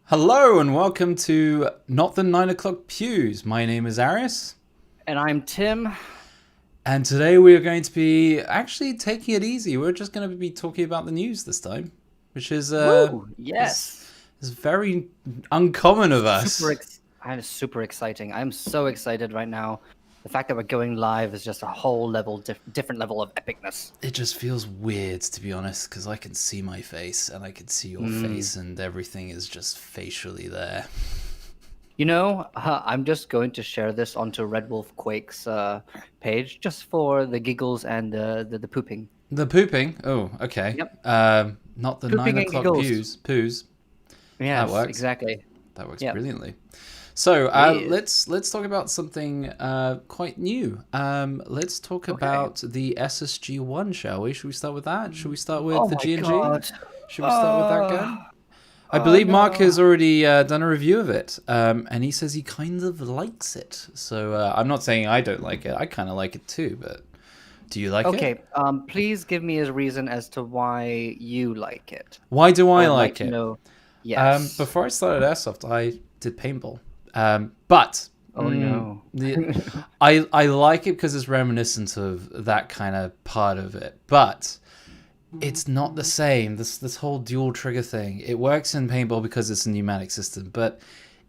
Hello and welcome to Not the 9 o'clock Pews. My name is Arius. And I'm Tim. And today we are going to be actually taking it easy. We're just going to be talking about the news this time, which is Woo! is, Yes. is very uncommon of us. I'm super exciting. I'm so excited right now. The fact that we're going live is just a whole different level of epicness. It just feels weird, to be honest, because I can see my face and I can see your Mm. face and everything is just facially there. I'm just going to share this onto Red Wolf Quake's page just for the giggles and the pooping. The pooping? Oh, okay. Yep. Not the 9 Pooping and o'clock giggles. Poos. That Yes, works. exactly. That works Yep. brilliantly. So Yeah. let's talk about something quite new. Let's talk Okay. about the SSG-1, shall we? Should we start with that? Should we start with Oh the my G&G? God. Should we start with that gun? Uh, I oh believe Mark no. has already done a review of it, and he says he kind of likes it. So I'm not saying I don't like it. I kind of like it too, but do you like it? Okay, please give me a reason as to why you like it. Why do I I would like like to it? know. Yes. Before I started Airsoft, I did paintball. But Oh no. I like it because it's reminiscent of that kind of part of it. But it's not the same. This whole dual trigger thing. It works in paintball because it's a pneumatic system, but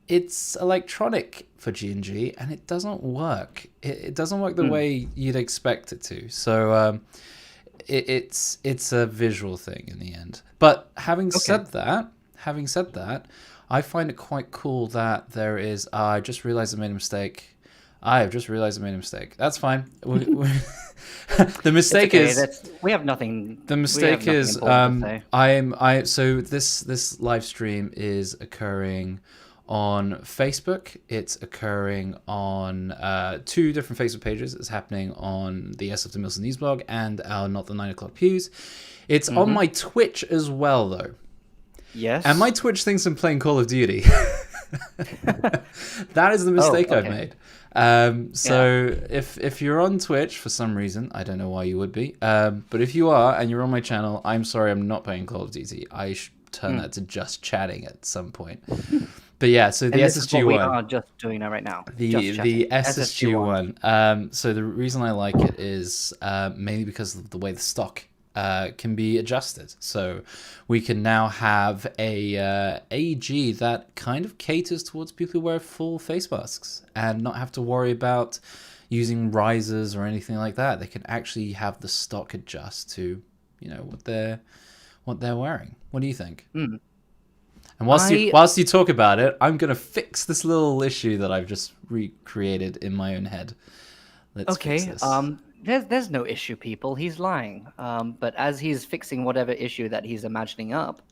it's electronic for G&G, and it doesn't work. It doesn't work the Hmm. way you'd expect it to. So it's a visual thing in the end. But Okay. having said that, I find it quite cool that there is. I just realized I made a mistake. I have just realized I made a mistake. That's fine. The It's mistake okay. is That's we have nothing. the We have mistake nothing is important to say. I so this live stream is occurring on Facebook. It's occurring on two different Facebook pages. It's happening on the Airsoft Industry news blog and our Not the 9 o'clock Pews. It's on Mm-hmm. my Twitch as well, though. And my Yes. Twitch thinks I'm playing Call of Duty. That is the Oh, mistake I've okay. made. Yeah. So if you're on Twitch for some reason, I don't know why you would be, but if you are and you're on my channel, I'm sorry, I'm not playing Call of Duty. I should turn Hmm. that to just chatting at some point. But yeah, so the And this is SSG what we one, are just doing now right now. the Just chatting. the SSG SSG1. one. So the reason I like it is mainly because of the way the stock can be adjusted. So we can now have a AG that kind of caters towards people who wear full face masks and not have to worry about using risers or anything like that. They can actually have the stock adjust to, what they're wearing. What do you think? Hmm. And whilst you I whilst you talk about it, I'm gonna fix this little issue that I've just recreated in my own head. Let's fix Okay. this. There's no issue, people. He's lying. But as he's fixing whatever issue that he's imagining up,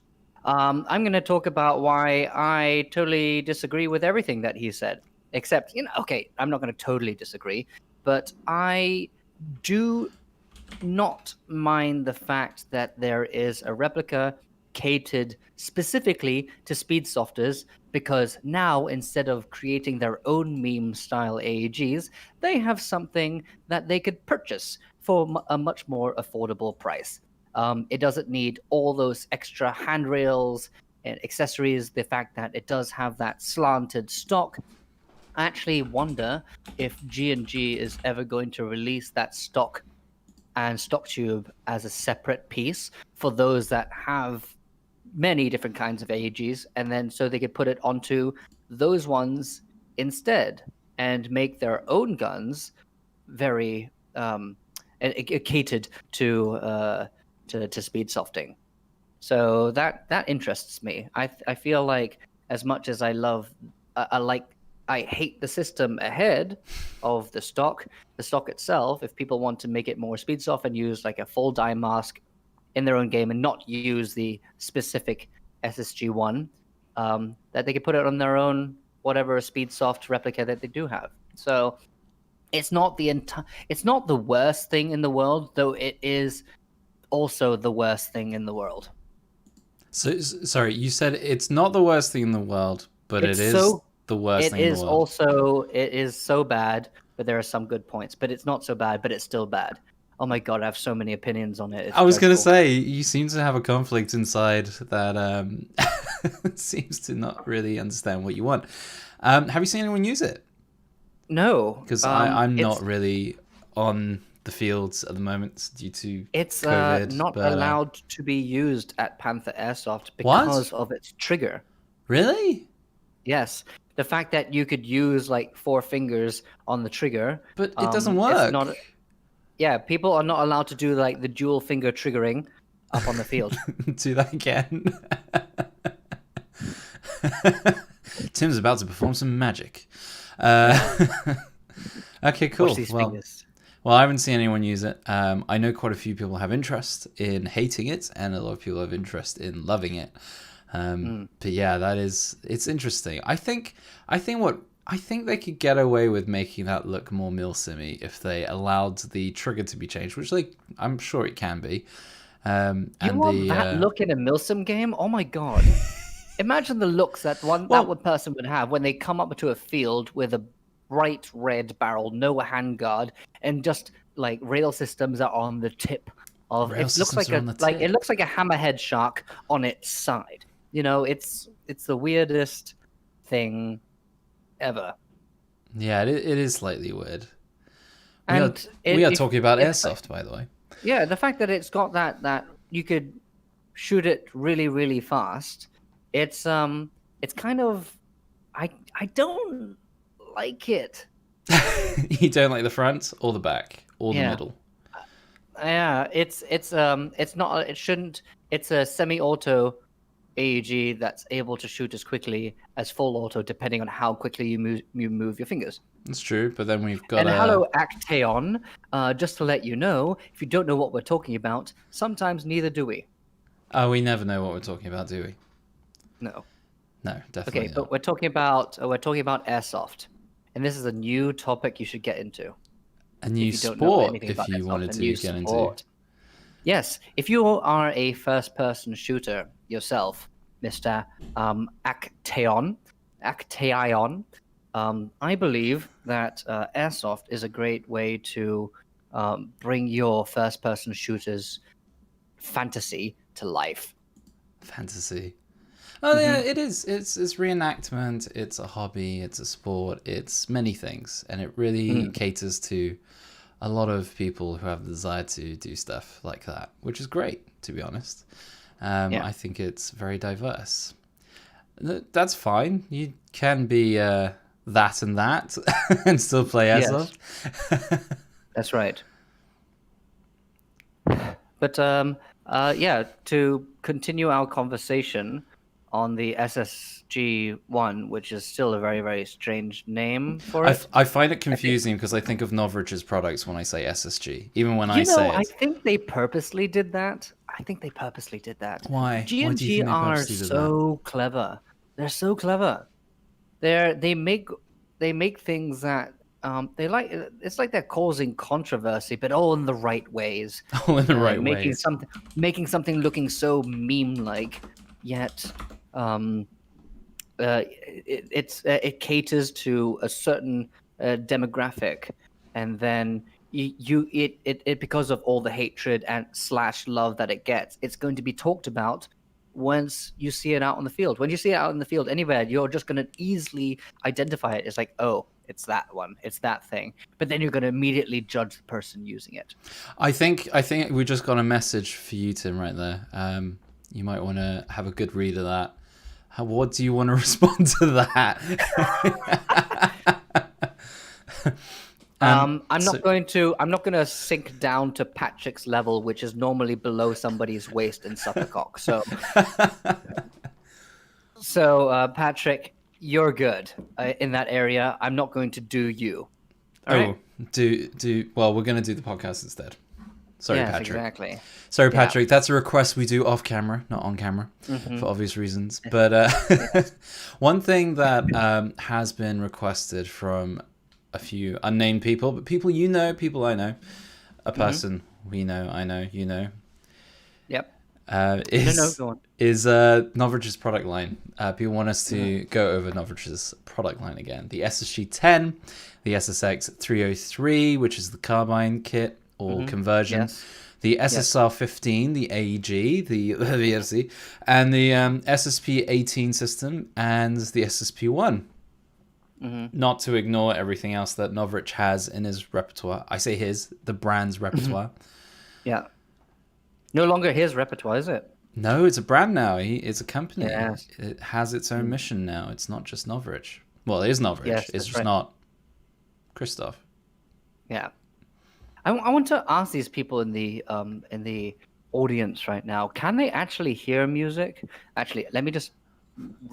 I'm going to talk about why I totally disagree with everything that he said. Except, okay, I'm not going to totally disagree, but I do not mind the fact that there is a replica catered specifically to speed softers because now instead of creating their own meme style AEGs, they have something that they could purchase for a much more affordable price. It doesn't need all those extra handrails and accessories. The fact that it does have that slanted stock, I actually wonder if G&G is ever going to release that stock and stock tube as a separate piece for those that have many different kinds of AEGs, and then so they could put it onto those ones instead and make their own guns very catered to speed softing. So that interests me. I feel like as much as I love, I like, I hate the system ahead of the stock itself. If people want to make it more speed soft and use like a full die mask in their own game and not use the specific SSG1, that they could put it on their own whatever speed soft replica that they do have. So it's not the worst thing in the world, though it is also the worst thing in the world. So sorry, you said it's not the worst thing in the world, but it It's is so the worst it thing in the is world. also it is so bad, but there are some good points. But it's not so bad, but it's still bad. Oh my god, I have so many opinions on it. It's I was going to dreadful. say, you seem to have a conflict inside that seems to not really understand what you want. Have you seen anyone use it? No, Because I'm not really on the fields at the moment due to it's COVID. not But allowed to be used at Panther Airsoft what? because of its trigger. Really? Yes, the fact that you could use like 4 fingers on the trigger, But it doesn't it's work. not. Yeah, people are not allowed to do like the dual finger triggering up on the field. Do that again. Tim's about to perform some magic. Okay, cool. Watch these fingers. Well, I haven't seen anyone use it. I know quite a few people have interest in hating it, and a lot of people have interest in loving it. But yeah, it's interesting. I think they could get away with making that look more milsimmy if they allowed the trigger to be changed, which I'm sure it can be. You want that look in a Milsim game? Oh my god! Imagine the looks that one person would have when they come up to a field with a bright red barrel, no handguard, and just like rail systems are on the tip of. It looks like it looks like a hammerhead shark on its side. You know, it's the weirdest thing ever. Yeah, it is slightly weird. And we are talking about Airsoft, by the way. Yeah, the fact that it's got that you could shoot it really, really fast. It's kind of I don't like it. You don't like the front or the back or the middle? Yeah, it's not. It shouldn't. It's a semi-auto AEG that's able to shoot as quickly as full auto, depending on how quickly you move your fingers. That's true, but then we've got. And hello, Acteon. Just to let you know, if you don't know what we're talking about, sometimes neither do we. Oh, we never know what we're talking about, do we? No. No, definitely. Okay, but we're talking about Airsoft, and this is a new topic you should get into. A new sport, if you wanted to get into. Yes, if you are a first-person shooter yourself, Mr. Acteon, I believe that Airsoft is a great way to bring your first-person shooter's fantasy to life. Fantasy. Oh yeah, it is. It's reenactment. It's a hobby. It's a sport. It's many things, and it really caters to a lot of people who have the desire to do stuff like that, which is great, to be honest. I think it's very diverse. That's fine. You can be that and that and still play Airsoft. Yes. That's right. But to continue our conversation on the SSG-1, which is still a very, very strange name for it. I find it confusing because I think of Novritsch's products when I say SSG, even when I say it. I think they purposely did that. Why? G&G are so clever. They're so clever. They make things that it's like they're causing controversy, but all in the right ways. All in the right ways. Making something looking so meme-like, yet it caters to a certain demographic, and then it because of all the hatred and / love that it gets, it's going to be talked about once you see it out on the field. When you see it out in the field anywhere, you're just going to easily identify it. It's like, oh, it's that one, it's that thing. But then you're going to immediately judge the person using it. I think we just got a message for you, Tim, right there. You might want to have a good read of that. What do you want to respond to that? I'm not going to sink down to Patrick's level, which is normally below somebody's waist and suck a cock. So, Patrick, you're good in that area. I'm not going to do you. All right? Well, we're going to do the podcast instead. Sorry, yes, Patrick. Exactly. Sorry, Patrick. That's a request we do off camera, not on camera, for obvious reasons. But one thing that has been requested from a few unnamed people, but people you know, people I know, a person we know, I know, you know. Yep. Is Novritsch's product line. People want us to go over Novritsch's product line again. The SSG-10, the SSX-303, which is the carbine kit, or conversion. Yes. The SSR-15, the AEG, the VFC, and the SSP-18 system, and the SSP-1. Not to ignore everything else that Novritsch has in his repertoire. I say the brand's repertoire. Yeah. No longer his repertoire, is it? No, it's a brand now. It's a company. Yes. It has its own mission now. It's not just Novritsch. Well, it is Novritsch. Yes, it's just not Christoph. Yeah. I want to ask these people in the audience right now, can they actually hear music? Actually, let me just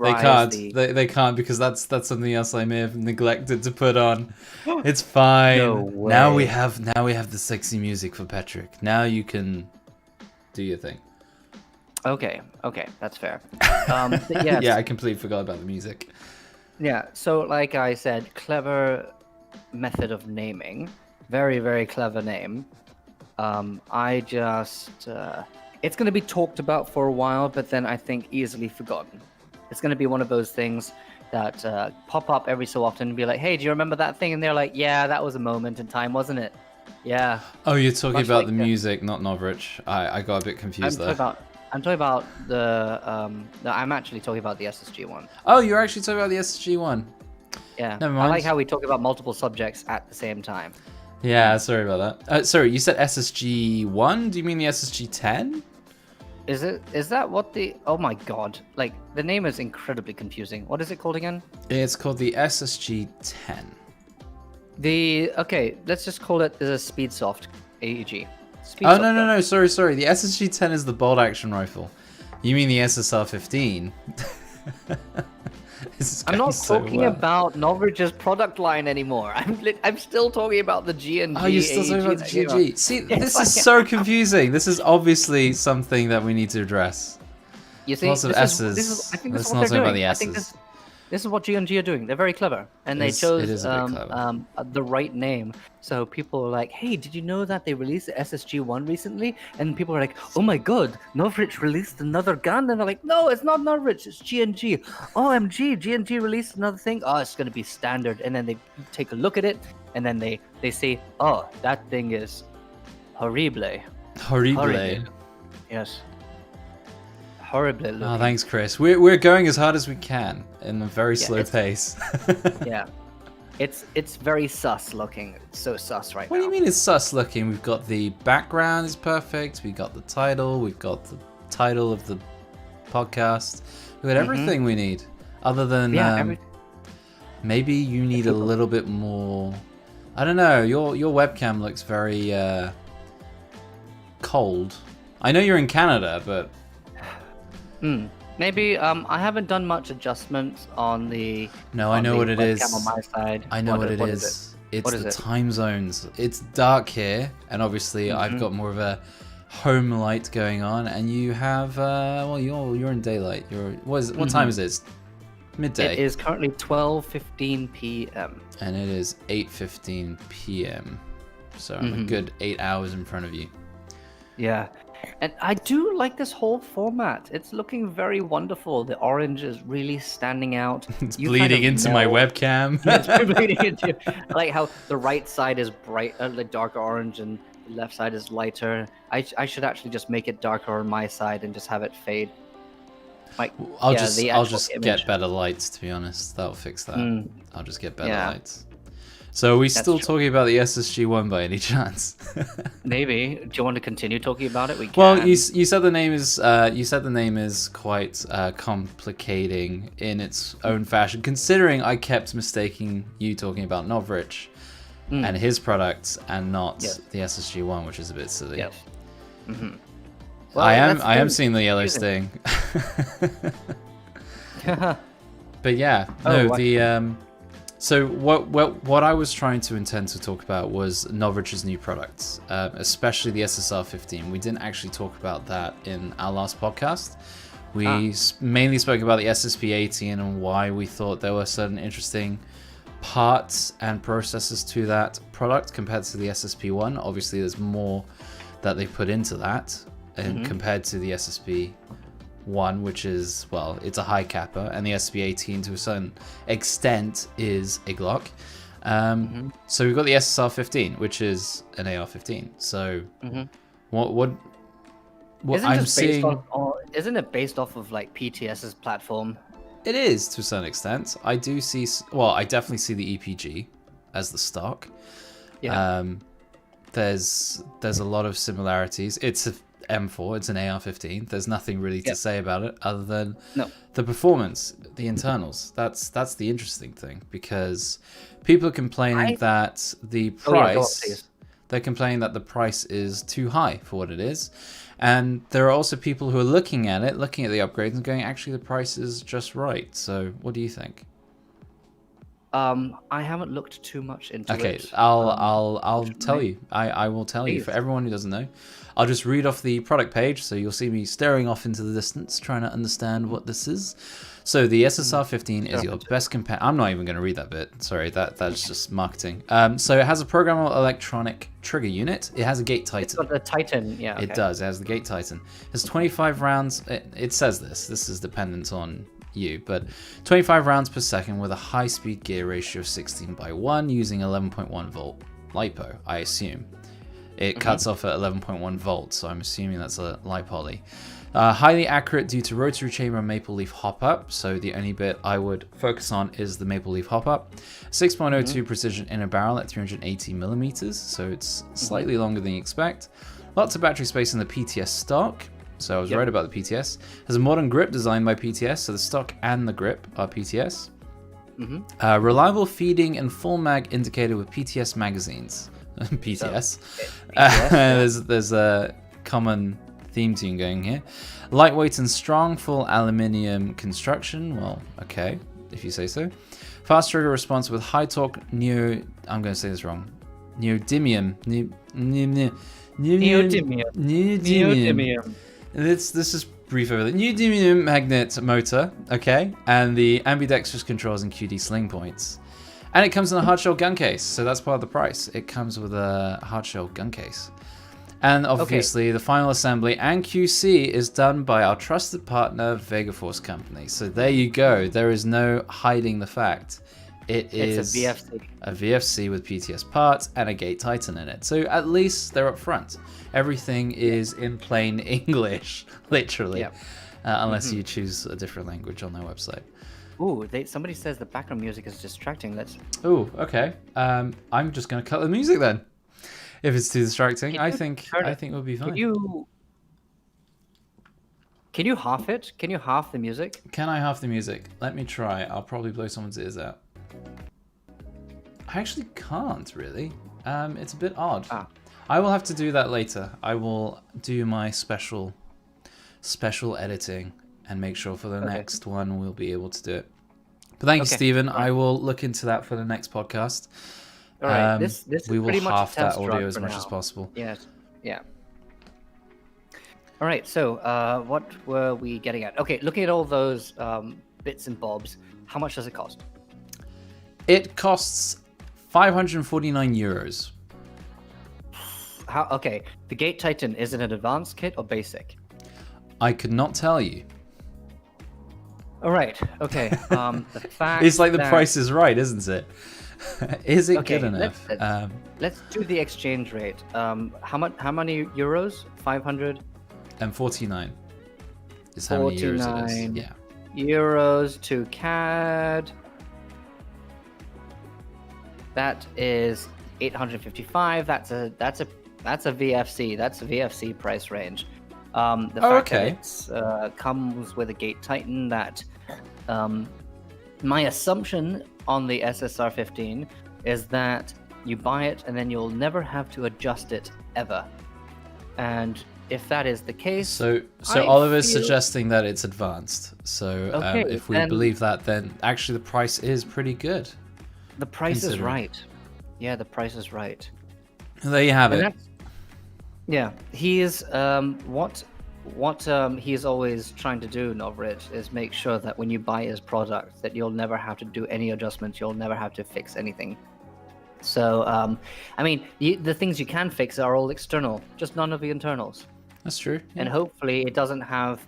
They can't. They can't because that's something else I may have neglected to put on. It's fine. No way. Now we have the sexy music for Patrick. Now you can do your thing. Okay, that's fair. Yes. Yeah, I completely forgot about the music. Yeah, so like I said, clever method of naming. Very, very clever name. It's going to be talked about for a while, but then I think easily forgotten. It's going to be one of those things that pop up every so often and be like, hey, do you remember that thing? And they're like, yeah, that was a moment in time, wasn't it? Yeah. Oh, you're talking about the music, not Novritsch. I got a bit confused there. I'm talking about I'm actually talking about the SSG one. Oh, you're actually talking about the SSG one. Yeah. Never mind. I like how we talk about multiple subjects at the same time. Yeah, sorry about that. Sorry, you said SSG 1? Do you mean the SSG 10? Is that what the... Oh my god. Like, the name is incredibly confusing. What is it called again? It's called the SSG 10. Okay, let's just call it the Speedsoft AEG. No, sorry. The SSG 10 is the bolt action rifle. You mean the SSR 15? I'm not talking about Novritsch's product line anymore. I'm still talking about the G&G. Oh, you're still talking about the G&G. See, this is so confusing. This is obviously something that we need to address. You see, lots of S's. I think this is what they're doing. About the S's. I think this is what G&G are doing. They're very clever, and they chose the right name. So people are like, "Hey, did you know that they released the SSG-1 recently?" And people are like, "Oh my god, Novritsch released another gun!" And they're like, "No, it's not Novritsch. It's G&G. OMG, G&G released another thing. Oh, it's gonna be standard." And then they take a look at it, and then they say, "Oh, that thing is horrible." Horrible. Yes. Horribly looking. Oh, thanks, Chris. We're going as hard as we can in a very slow pace. Yeah. It's very sus looking. It's so sus right now. What do you mean it's sus looking? We've got the background is perfect. We've got the title. We've got the title of the podcast. We've got everything we need. Other than maybe you need a little bit more. I don't know. Your webcam looks very cold. I know you're in Canada, but. Maybe I haven't done much adjustments on the. No, I know what it is. On my side. I know what it is. It's the time zones. It's dark here, and obviously I've got more of a home light going on, and you have you're in daylight. What time is it? Midday. It is currently 12:15 p.m. and it is 8:15 p.m. So I'm a good 8 hours in front of you. Yeah. And I do like this whole format. It's looking very wonderful. The orange is really standing out. It's bleeding into my webcam. It's bleeding into. I like how the right side is bright, like darker orange, and the left side is lighter. I should actually just make it darker on my side and just have it fade. Like I'll just get better lights. To be honest, that'll fix that. I'll just get better lights. So are we still talking about the SSG-1 by any chance? Maybe. Do you want to continue talking about it? We can. Well, you said the name is quite complicating in its own fashion. Considering I kept mistaking you talking about Novritsch and his products and not the SSG-1, which is a bit silly. Yes. Well, I am seeing the yellow sting. But yeah, So what I was trying to intend to talk about was Novritsch's new products, especially the SSR-15. We didn't actually talk about that in our last podcast. We mainly spoke about the SSP-18 and why we thought there were certain interesting parts and processes to that product compared to the SSP-1. Obviously, there's more that they put into that, and compared to the SSP-1, which is, well, it's a high capper, and the SSP-18 to a certain extent is a Glock. So we've got the SSR 15, which is an AR 15. So what Isn't I'm just based seeing, isn't it based off of like PTS's platform? it is to a certain extent. I do see, well, I definitely see the EPG as the stock. Yeah. There's a lot of similarities. It's a M4, it's an AR-15. There's nothing really to say about it other than the performance, the internals. That's the interesting thing, because people are complaining that the price, they're complaining that the price is too high for what it is. And there are also people who are looking at it, looking at the upgrades and going, actually the price is just right. So what do you think? I haven't looked too much into it. Okay, I'll tell you. I will tell you. For everyone who doesn't know, I'll just read off the product page, so you'll see me staring off into the distance, trying to understand what this is. So the SSR 15 is your best compare. I'm not even going to read that bit. Sorry, that's just marketing. So it has a programmable electronic trigger unit. It has a Gate Titan. It's got the Titan, yeah. Okay. It does. It has the Gate Titan. It has 25 rounds. It says this. This is dependent on you, but 25 rounds per second with a high-speed gear ratio of 16:1 using 11.1 volt LiPo, I assume. It cuts off at 11.1 volts, so I'm assuming that's a LiPoly. Highly accurate due to rotary chamber and maple leaf hop-up, so the only bit I would focus on is the maple leaf hop-up. 6.02 precision inner barrel at 380 millimeters, so it's slightly longer than you expect. Lots of battery space in the PTS stock. So I was right about the PTS. Has a modern grip designed by PTS, so the stock and the grip are PTS. Reliable feeding and full mag indicator with PTS magazines. PTS. There's a common theme tune going here. Lightweight and strong, full aluminium construction. Well, okay, if you say so. Fast trigger response with high torque I'm going to say this wrong. Neodymium. This is brief over the neodymium magnet motor, okay, and the ambidextrous controls and QD sling points. And it comes in a hardshell gun case, so that's part of the price. It comes with a hardshell gun case. And obviously the final assembly and QC is done by our trusted partner, Vegaforce Company. So there you go. There is no hiding the fact. It's a VFC with PTS parts and a Gate Titan in it. So at least they're up front. Everything is in plain English, literally, unless you choose a different language on their website. Ooh, somebody says the background music is distracting. Ooh, okay. I'm just going to cut the music then. If it's too distracting, I think we'll be fine. Can you half it? Can you half the music? Can I half the music? Let me try. I'll probably blow someone's ears out. I actually can't, really. It's a bit odd. I will have to do that later. I will do my special editing and make sure for the next one we'll be able to do it. But thank you, Stephen. I will look into that for the next podcast. All right. This is we will pretty much half a test that audio run as for much now. as possible. Yes. Yeah. All right. So, what were we getting at? Okay, looking at all those bits and bobs, how much does it cost? It costs 549 euros. Okay, the Gate Titan, is it an advanced kit or basic? I could not tell you. All right. Okay. The fact it's like the price is right, isn't it? Is it good enough? Let's do the exchange rate. How many euros? 549 is how many euros it is. Yeah. Euros to CAD. That is 855. That's a VFC. That's a VFC price range. The fact that it comes with a Gate Titan, that my assumption on the SSR 15 is that you buy it and then you'll never have to adjust it ever. And if that is the case, so Oliver's suggesting that it's advanced. So if we believe that, then actually the price is pretty good. The price is right. Yeah, the price is right. There you have it. Yeah, he is what he's always trying to do, Novritsch, is make sure that when you buy his product, that you'll never have to do any adjustments. You'll never have to fix anything. So, I mean, the things you can fix are all external, just none of the internals. That's true. And hopefully, it doesn't have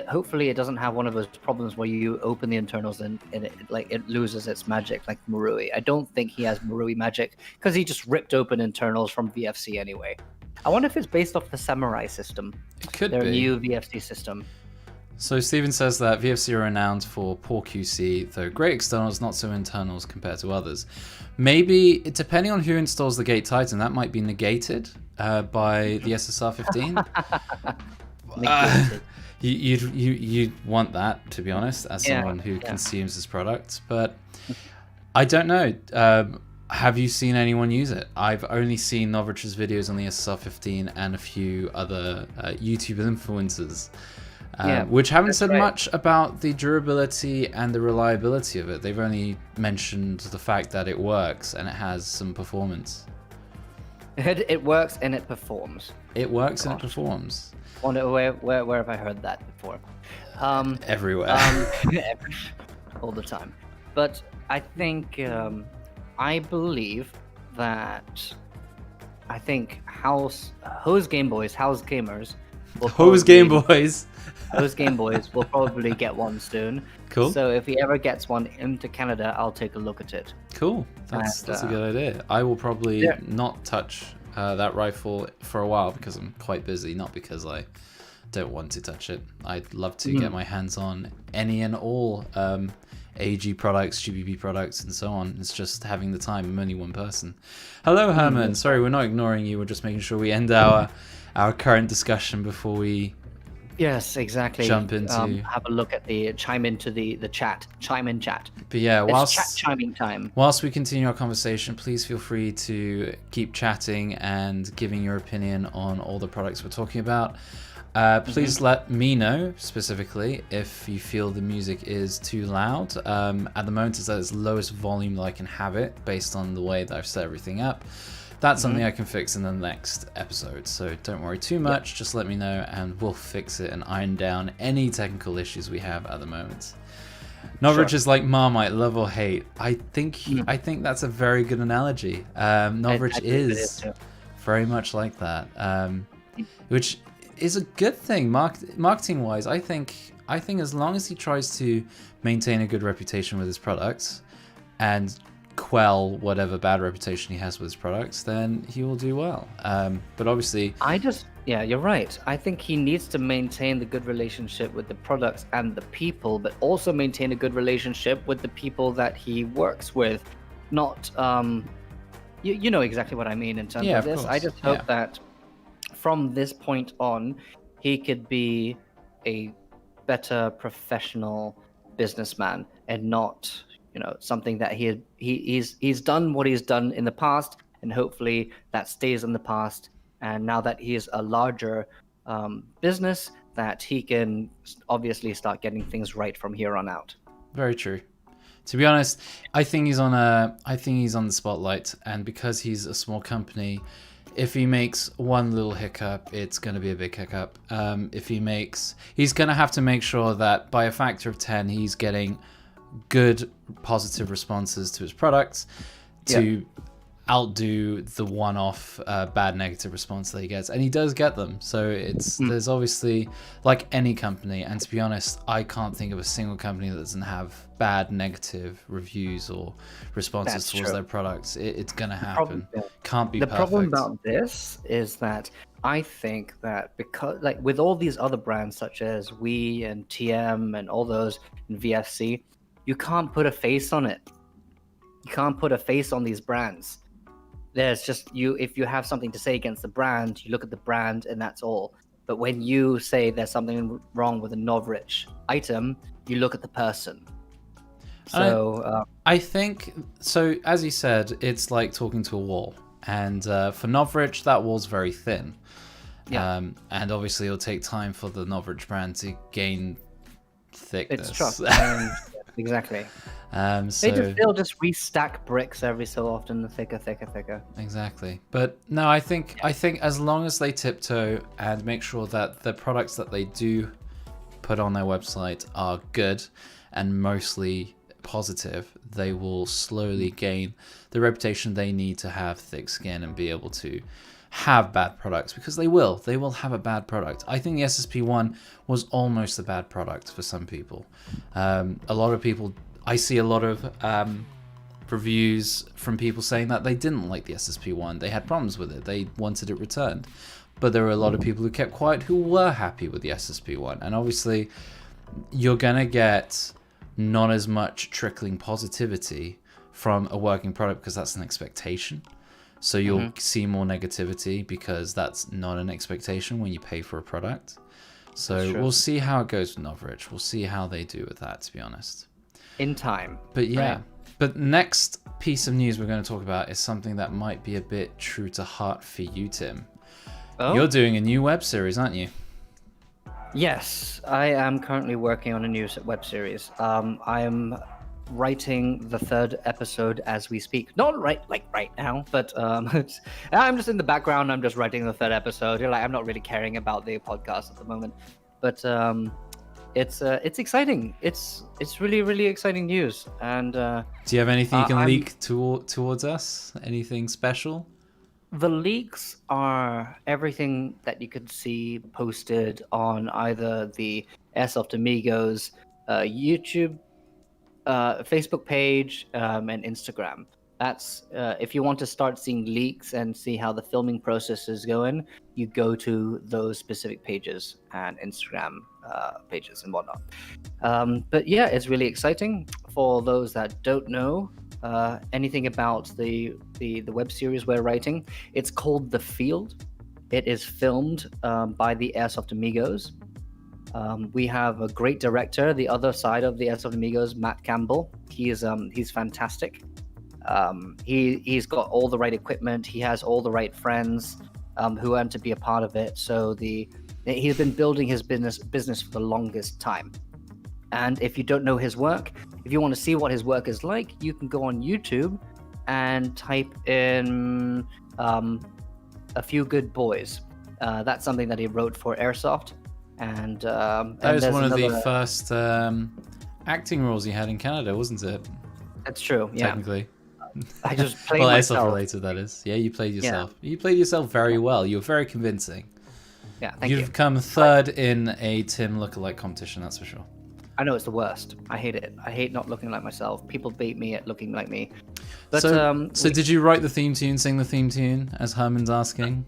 hopefully it doesn't have one of those problems where you open the internals and it loses its magic like Marui. I don't think he has Marui magic because he just ripped open internals from VFC anyway. I wonder if it's based off the Samurai system. It could Their be. new VFC system. So Steven says that VFC are renowned for poor QC, though great externals, not so internals compared to others. Maybe, depending on who installs the Gate Titan, that might be negated by the SSR 15. You'd want that, to be honest, as someone who consumes this product. But I don't know. Have you seen anyone use it? I've only seen Novritsch's videos on the SSR 15 and a few other YouTube influencers. Which haven't said much about the durability and the reliability of it. They've only mentioned the fact that it works and it has some performance. It works and it performs. It works and it performs. Wonder where have I heard that before? Everywhere. All the time. But I think, I believe that, Hose Game Gamers, Those Game Boys will probably get one soon. Cool. So if he ever gets one into Canada, I'll take a look at it. Cool. That's a good idea. I will probably not touch that rifle for a while because I'm quite busy, not because I don't want to touch it. I'd love to get my hands on any and all AG products, GBB products, and so on. It's just having the time. I'm only one person. Hello, Herman. Sorry, we're not ignoring you. We're just making sure we end our current discussion before we jump into have a look at the chime into the chat. Chime in chat. But yeah, whilst chiming time. Whilst we continue our conversation, please feel free to keep chatting and giving your opinion on all the products we're talking about. Please let me know specifically if you feel the music is too loud. At the moment it's at its lowest volume that I can have it based on the way that I've set everything up. That's something I can fix in the next episode, so don't worry too much. Just let me know and we'll fix it and iron down any technical issues we have at the moment. Novritsch is like Marmite, love or hate. I think that's a very good analogy. Novritsch is very much like that, which is a good thing marketing wise. I think as long as he tries to maintain a good reputation with his products and quell whatever bad reputation he has with his products, then he will do well. But obviously, you're right. I think he needs to maintain the good relationship with the products and the people, but also maintain a good relationship with the people that he works with. Not, you know exactly what I mean in terms of this. Course. I just hope that from this point on, he could be a better professional businessman and not, something that he's done what he's done in the past, and hopefully that stays in the past. And now that he is a larger business, that he can obviously start getting things right from here on out. Very true. To be honest, I think he's on the spotlight, and because he's a small company, if he makes one little hiccup, it's going to be a big hiccup. He's going to have to make sure that by a factor of 10, he's getting good positive responses to his products to outdo the one-off bad negative response that he gets, and he does get them. So there's obviously, like any company, and to be honest, I can't think of a single company that doesn't have bad negative reviews or responses towards their products. It's gonna happen. Can't be perfect. The problem about this is that I think that because, like, with all these other brands such as We and TM and all those and VFC, you can't put a face on it. You can't put a face on these brands. There's just if you have something to say against the brand, you look at the brand and that's all. But when you say there's something wrong with a Novritsch item, you look at the person. So I think so. As you said, it's like talking to a wall, and for Novritsch, that wall's very thin. And obviously, it'll take time for the Novritsch brand to gain thickness. It's trust. Exactly. They'll just restack bricks every so often, thicker. Exactly. But no, I think as long as they tiptoe and make sure that the products that they do put on their website are good and mostly positive, they will slowly gain the reputation they need to have thick skin and be able to have bad products, because they will have a bad product. I think the SSP1 was almost a bad product for some people. A lot of people, I see a lot of reviews from people saying that they didn't like the SSP1, they had problems with it, they wanted it returned. But there were a lot of people who kept quiet who were happy with the SSP1, and obviously you're gonna get not as much trickling positivity from a working product, because that's an expectation. So you'll see more negativity because that's not an expectation when you pay for a product. So we'll see how it goes with Novritsch. We'll see how they do with that, to be honest. In time. But yeah. Right. But next piece of news we're going to talk about is something that might be a bit true to heart for you, Tim. Oh? You're doing a new web series, aren't you? Yes, I am currently working on a new web series. I am writing the 3rd episode as we speak. Not right now, but I'm just in the background. I'm just writing the 3rd episode. I'm not really caring about the podcast at the moment, but it's exciting. It's really, really exciting news. And do you have anything you can leak towards us? Anything special? The leaks are everything that you could see posted on either the Airsoft Amigos YouTube, Facebook page, and Instagram. That's if you want to start seeing leaks and see how the filming process is going, you go to those specific pages and Instagram pages and whatnot. But yeah, it's really exciting. For those that don't know anything about the web series we're writing, it's called The Field. It is filmed by the Airsoft Amigos. We have a great director, the other side of the Airsoft Amigos, Matt Campbell. He's fantastic. He's got all the right equipment. He has all the right friends who want to be a part of it. So he's been building his business for the longest time. And if you don't know his work, if you want to see what his work is like, you can go on YouTube and type in A Few Good Boys. That's something that he wrote for Airsoft. And that was one of the first acting roles he had in Canada, wasn't it? That's true, yeah. Technically. I just played myself. Airsoft related, that is. Yeah, you played yourself. Yeah. You played yourself very well. You were very convincing. Yeah, thank you. You've come 3rd in a Tim lookalike competition, that's for sure. I know, it's the worst. I hate it. I hate not looking like myself. People beat me at looking like me. But, so did you write the theme tune, sing the theme tune, as Herman's asking?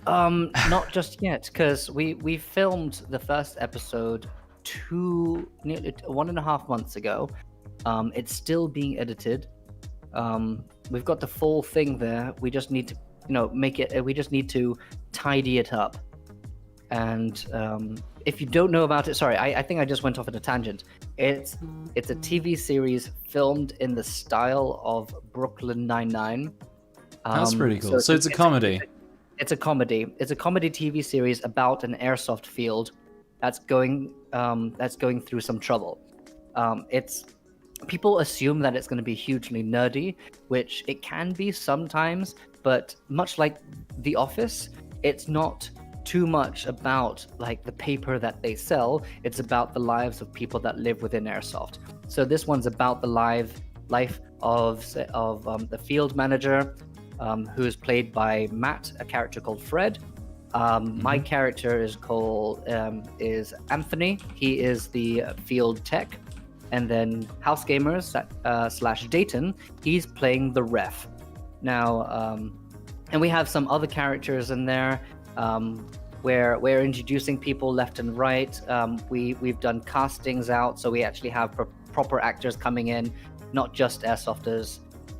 Not just yet, because we filmed the 1st episode 1.5 months ago. It's still being edited. We've got the full thing there. We just need to, make it. We just need to tidy it up. And if you don't know about it, sorry, I think I just went off at a tangent. It's a TV series filmed in the style of Brooklyn Nine-Nine. That's pretty cool. So it's a comedy. It's a comedy. It's a comedy TV series about an airsoft field that's going through some trouble. People assume that it's going to be hugely nerdy, which it can be sometimes, but much like The Office, it's not too much about like the paper that they sell. It's about the lives of people that live within airsoft. So this one's about the life of the field manager, who is played by Matt, a character called Fred. My character is Anthony. He is the field tech. And then House Gamers / Dayton, he's playing the ref. Now, and we have some other characters in there where we're introducing people left and right. We've done castings out, so we actually have proper actors coming in, not just airsofters.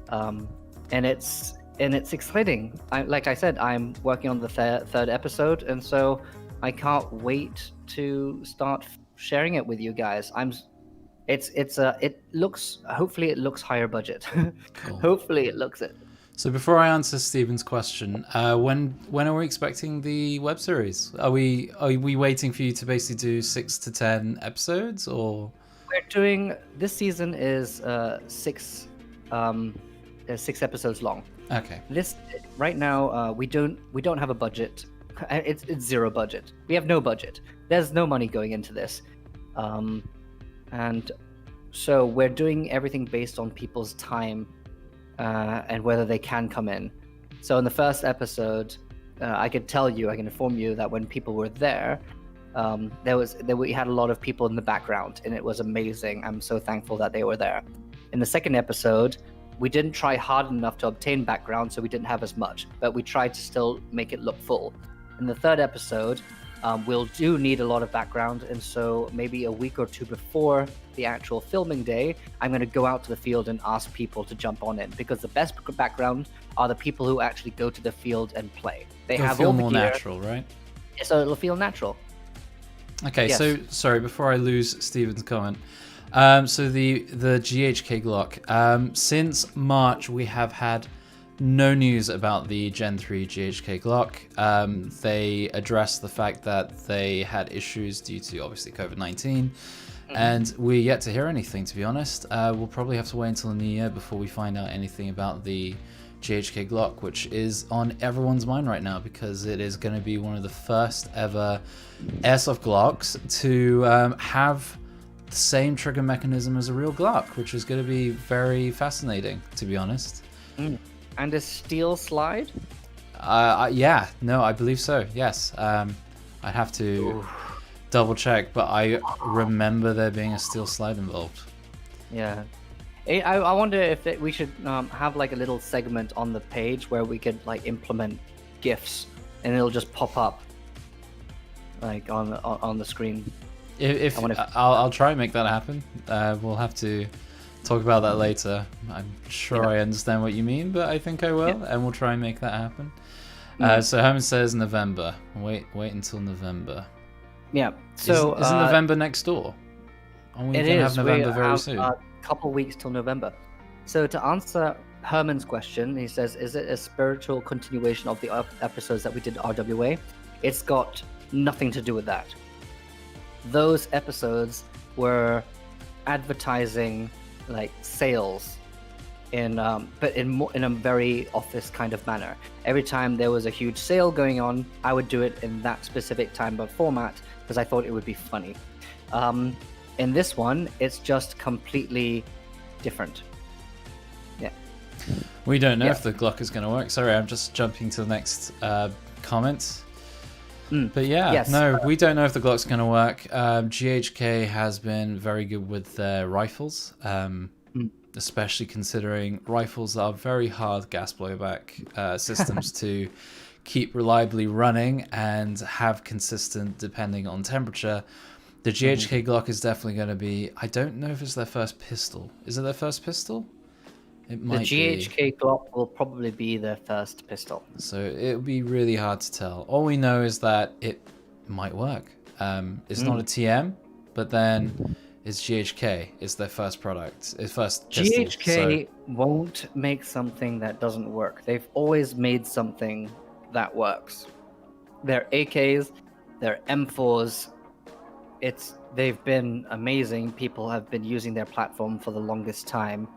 And it's exciting. Like I said, I'm working on the 3rd episode, and so I can't wait to start sharing it with you guys. Hopefully it looks higher budget. Cool. Hopefully it looks it. So before I answer Stephen's question, when are we expecting the web series? Are we waiting for you to basically do 6 to 10 episodes, or? We're doing, this season is 6 episodes long. Okay. This right now we don't have a budget. It's 0 budget. We have no budget. There's no money going into this. And so we're doing everything based on people's time and whether they can come in. So in the 1st episode, I could tell you, I can inform you that when people were there, we had a lot of people in the background, and it was amazing. I'm so thankful that they were there. In the second episode, we didn't try hard enough to obtain background, so we didn't have as much, but we tried to still make it look full. In the third episode, we'll need a lot of background, and so maybe a week or two before the actual filming day, I'm going to go out to the field and ask people to jump on in, because the best background are the people who actually go to the field and play. They It'll have feel all the more gear, natural, right? so it'll feel natural. Okay, Yes. so sorry, before I lose Steven's comment. So the GHK Glock. Since March, we have had no news about the Gen 3 GHK Glock. They addressed the fact that they had issues due to obviously COVID-19, and we're yet to hear anything, to be honest. We'll probably have to wait until the new year before we find out anything about the GHK Glock, which is on everyone's mind right now because it is going to be one of the first ever Airsoft Glocks to have the same trigger mechanism as a real Glock, which is going to be very fascinating, to be honest. And a steel slide? Yeah, no, I believe so, yes. I'd have to double check, but I remember there being a steel slide involved. Yeah. I wonder if we should have like a little segment on the page where we could like implement GIFs, and it'll just pop up like on the screen. I'll try and make that happen. We'll have to talk about that later. I'm sure I understand what you mean, but I think I will, and we'll try and make that happen. So Herman says November. Wait until November. Yeah. So isn't November next door? Are we going to have November very soon? A couple weeks till November. So to answer Herman's question, he says, is it a spiritual continuation of the episodes that we did RWA? It's got nothing to do with that. Those episodes were advertising, like sales, but in a very office kind of manner. Every time there was a huge sale going on, I would do it in that specific time of format because I thought it would be funny. In this one, it's just completely different. Yeah. We don't know if the Glock is going to work. Sorry, I'm just jumping to the next comment. But we don't know if the Glock's going to work. GHK has been very good with their rifles, especially considering rifles are very hard gas blowback systems to keep reliably running and have consistent depending on temperature. The GHK Glock is definitely going to be... I don't know if it's their first pistol. Is it their first pistol? It might be. The GHK Glock will probably be their first pistol. So it would be really hard to tell. All we know is that it might work. It's not a TM, but then it's GHK. It's their first product. Its first pistol. GHK won't make something that doesn't work. They've always made something that works. Their AKs, their M4s, they've been amazing. People have been using their platform for the longest time.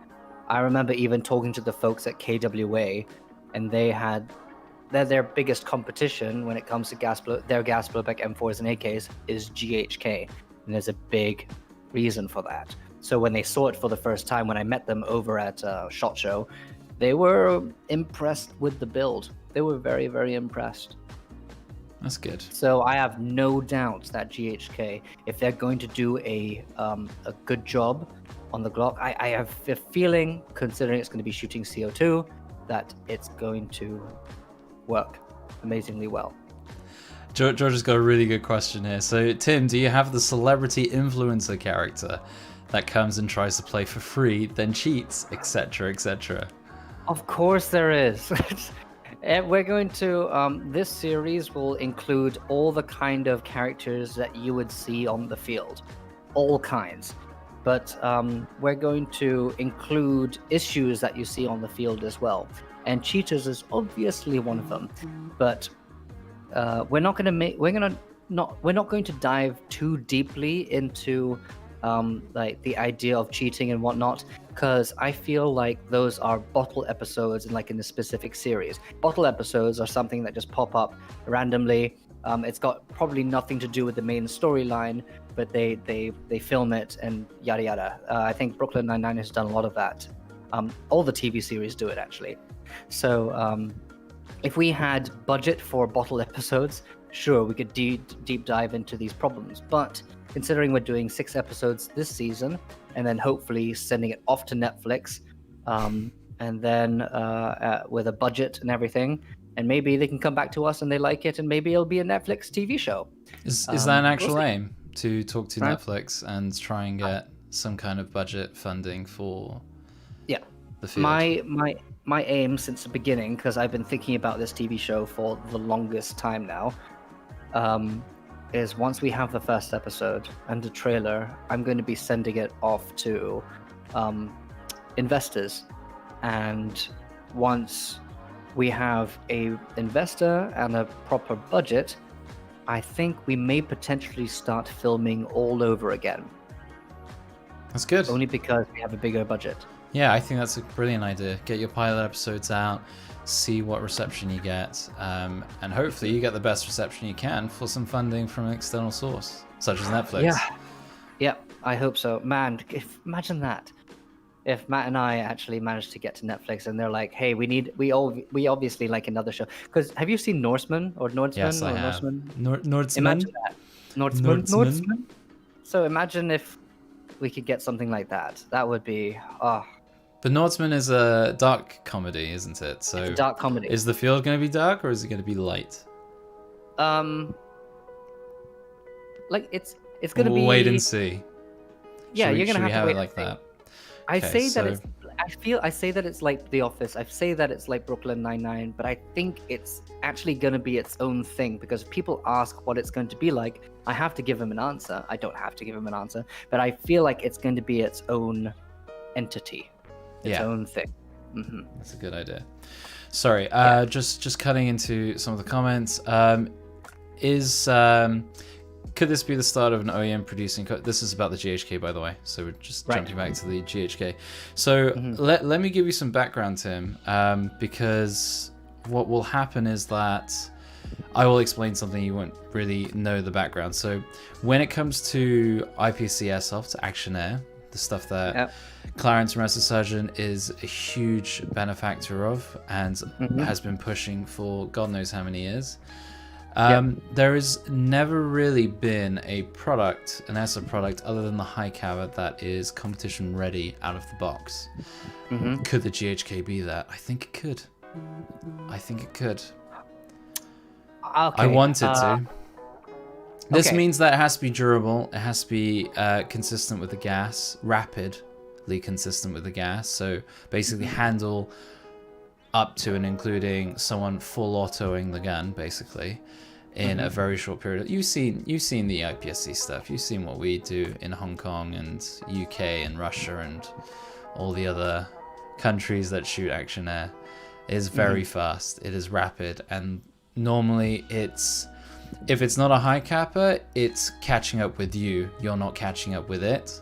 I remember even talking to the folks at KWA, and their biggest competition when it comes to their gas blowback M4s and AKs is GHK, and there's a big reason for that. So when they saw it for the first time, when I met them over at SHOT Show, they were impressed with the build. They were very, very impressed. That's good. So I have no doubt that GHK, if they're going to do a good job on the Glock, I have a feeling, considering it's going to be shooting CO2, that it's going to work amazingly well. George has got a really good question here. So, Tim, do you have the celebrity influencer character that comes and tries to play for free, then cheats, etc., etc.? Of course there is. We're going to, this series will include all the kind of characters that you would see on the field. All kinds. But we're going to include issues that you see on the field as well. And cheaters is obviously one of them. But we're not going to dive too deeply into like the idea of cheating and whatnot, because I feel like those are bottle episodes in a specific series. Bottle episodes are something that just pop up randomly. It's got probably nothing to do with the main storyline, but they film it and yada yada. I think Brooklyn Nine-Nine has done a lot of that. All the TV series do it actually. So if we had budget for bottle episodes, sure, we could deep dive into these problems. But considering we're doing 6 episodes this season, and then hopefully sending it off to Netflix, and then with a budget and everything, and maybe they can come back to us and they like it, and maybe it'll be a Netflix TV show. Is that an actual we'll see. aim, to talk to Right. Netflix and try and get some kind of budget funding for Yeah. the field? My aim since the beginning, because I've been thinking about this TV show for the longest time now, is once we have the first episode and the trailer, I'm going to be sending it off to investors. And once we have a investor and a proper budget, I think we may potentially start filming all over again. That's good. Only because we have a bigger budget. Yeah, I think that's a brilliant idea. Get your pilot episodes out, see what reception you get, and hopefully you get the best reception you can for some funding from an external source, such as Netflix. Yeah, I hope so. Man, imagine that. If Matt and I actually managed to get to Netflix and they're like, hey, we obviously like another show. Because have you seen Norseman or Nordsman? Yes, I or have. Norseman? Nordsman? Imagine that. Nordsman? Nordsman? So imagine if we could get something like that. That would be, But Nordsman is a dark comedy, isn't it? So it's a dark comedy. is the field going to be dark or is it going to be light? Like it's gonna We'll be. wait and see. Yeah, you're gonna should we have to wait it like and see. that. I Okay, say so- that it's. I say that it's like The Office. I say that it's like Brooklyn Nine-Nine, but I think it's actually going to be its own thing because if people ask what it's going to be like, I have to give them an answer. I don't have to give them an answer, but I feel like it's going to be its own entity, its own thing. Mm-hmm. That's a good idea. Sorry, just cutting into some of the comments. Could this be the start of an OEM producing? This is about the GHK, by the way. So we're just jumping back to the GHK. So let me give you some background, Tim, because what will happen is that I will explain something you won't really know the background. So when it comes to IPSC Airsoft, Action Air, the stuff that Clarence Mercer Surgeon is a huge benefactor of and has been pushing for God knows how many years. There has never really been a product, an airsoft product, other than the high caliber that is competition ready out of the box. Could the GHK be that? I think it could. Okay, I want it to. This means that it has to be durable. It has to be consistent with the gas, rapidly consistent with the gas. So basically handle up to and including someone full autoing the gun, basically, in a very short period. You've seen the IPSC stuff. You've seen what we do in Hong Kong and UK and Russia and all the other countries that shoot Action Air. It is very fast. It is rapid, and normally if it's not a high capper, it's catching up with you. You're not catching up with it.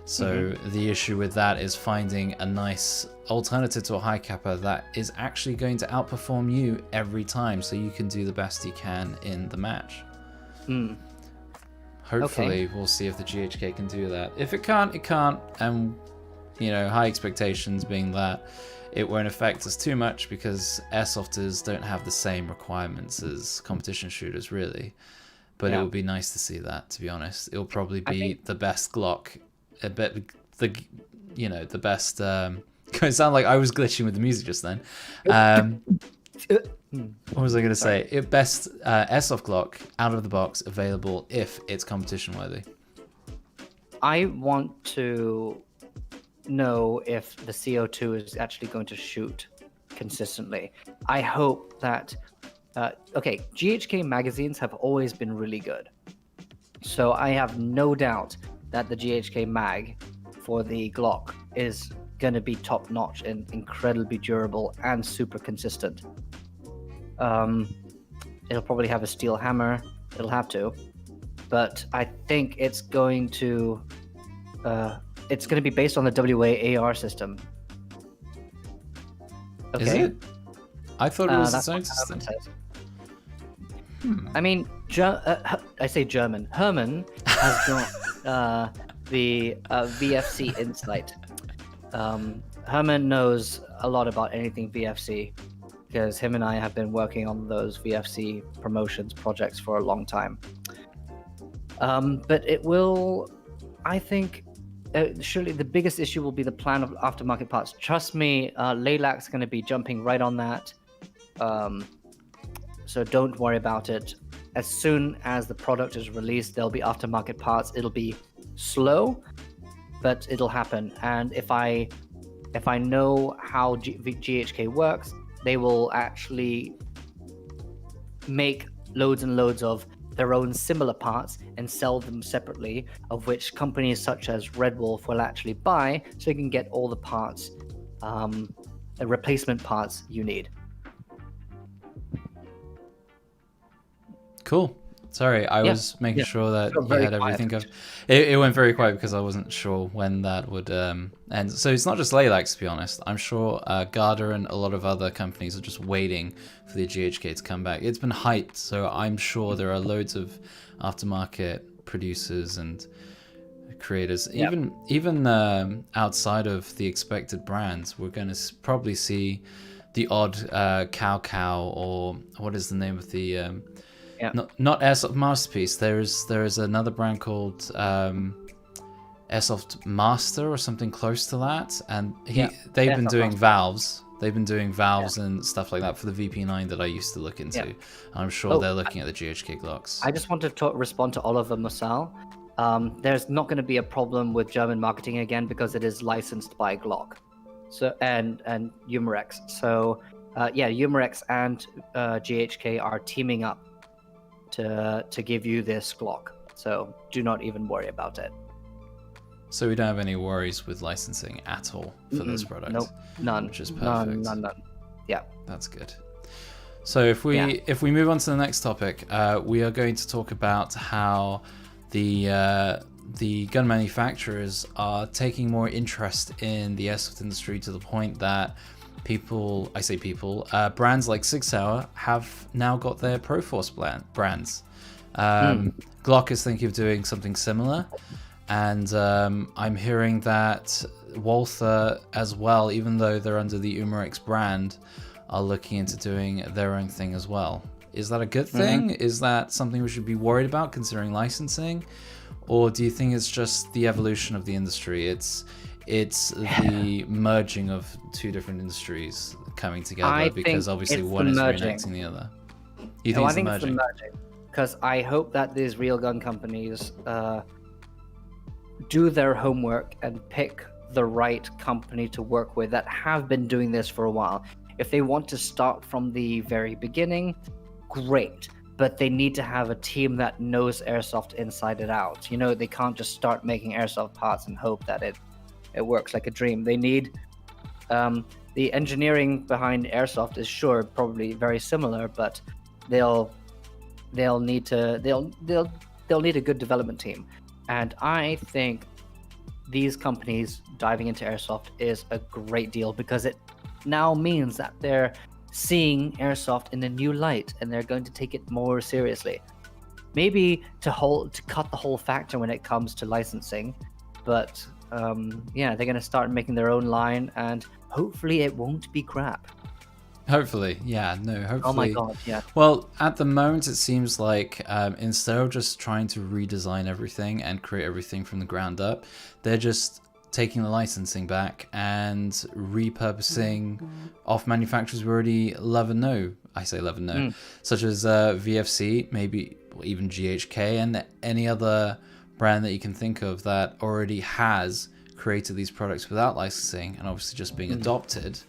So the issue with that is finding a nice alternative to a high capper that is actually going to outperform you every time, so you can do the best you can in the match. Hopefully we'll see if the GHK can do that. If it can't, it can't. And high expectations being that it won't affect us too much because airsofters don't have the same requirements as competition shooters, really. But it would be nice to see that, to be honest. It'll probably be the best Glock. The best. It sounded like I was glitching with the music just then. What was I going to say? Best airsoft Glock out of the box available if it's competition worthy. I want to know if the CO2 is actually going to shoot consistently. I hope that. GHK magazines have always been really good, so I have no doubt that the GHK mag for the Glock is going to be top notch and incredibly durable and super consistent. It'll probably have a steel hammer. It'll have to, but I think it's going to be based on the WAAR system. Okay. Is it? I thought it was its that's own what system. Herman says. I mean, I say German. Herman has got the VFC insight. Herman knows a lot about anything VFC because him and I have been working on those VFC promotions projects for a long time. But it will, I think, surely the biggest issue will be the plan of aftermarket parts. Trust me, Leylak's going to be jumping right on that. So don't worry about it. As soon as the product is released, there'll be aftermarket parts. It'll be slow, but it'll happen. And if I know how GHK works, they will actually make loads and loads of their own similar parts and sell them separately, of which companies such as Red Wolf will actually buy, so you can get all the parts, the replacement parts you need. Cool. Sorry, I was making sure that you had everything covered. It went very quiet because I wasn't sure when that would end. So it's not just Leylak, to be honest. I'm sure Garda and a lot of other companies are just waiting for the GHK to come back. It's been hyped, so I'm sure there are loads of aftermarket producers and creators. Even outside of the expected brands, we're going to probably see the odd Cow or what is the name of the... Not Airsoft Masterpiece. There is another brand called Airsoft Master or something close to that, and they've been doing valves. They've been doing valves and stuff like that for the VP9 that I used to look into. And I'm sure they're looking at the GHK Glocks. I just want to respond to Oliver Mussal. There's not going to be a problem with German marketing again because it is licensed by Glock, so and Umarex. So Umarex and GHK are teaming up to give you this Glock, so do not even worry about it. So we don't have any worries with licensing at all for this product? Nope, none. Which is perfect. None. Yeah. That's good. So if we move on to the next topic, we are going to talk about how the gun manufacturers are taking more interest in the airsoft industry to the point that brands like Sig Sauer have now got their Proforce brands. Glock is thinking of doing something similar, and I'm hearing that Walther as well, even though they're under the Umarex brand, are looking into doing their own thing as well. Is that a good thing? Is that something we should be worried about considering licensing? Or do you think it's just the evolution of the industry? It's the merging of two different industries coming together because obviously one is reenacting the other. You think it's the merging? Because I hope that these real gun companies do their homework and pick the right company to work with that have been doing this for a while. If they want to start from the very beginning, great. But they need to have a team that knows airsoft inside and out. You know, they can't just start making airsoft parts and hope that it works like a dream. They need the engineering behind airsoft is probably very similar, but they'll need a good development team. And I think these companies diving into airsoft is a great deal because it now means that they're seeing airsoft in a new light and they're going to take it more seriously. Maybe to cut the whole factor when it comes to licensing, but they're going to start making their own line, and hopefully it won't be crap. Hopefully. Oh my god, yeah. Well, at the moment it seems like instead of just trying to redesign everything and create everything from the ground up, they're just taking the licensing back and repurposing off manufacturers we already love and know. I say love and know, such as VFC, maybe even GHK, and any other brand that you can think of that already has created these products without licensing and obviously just being adopted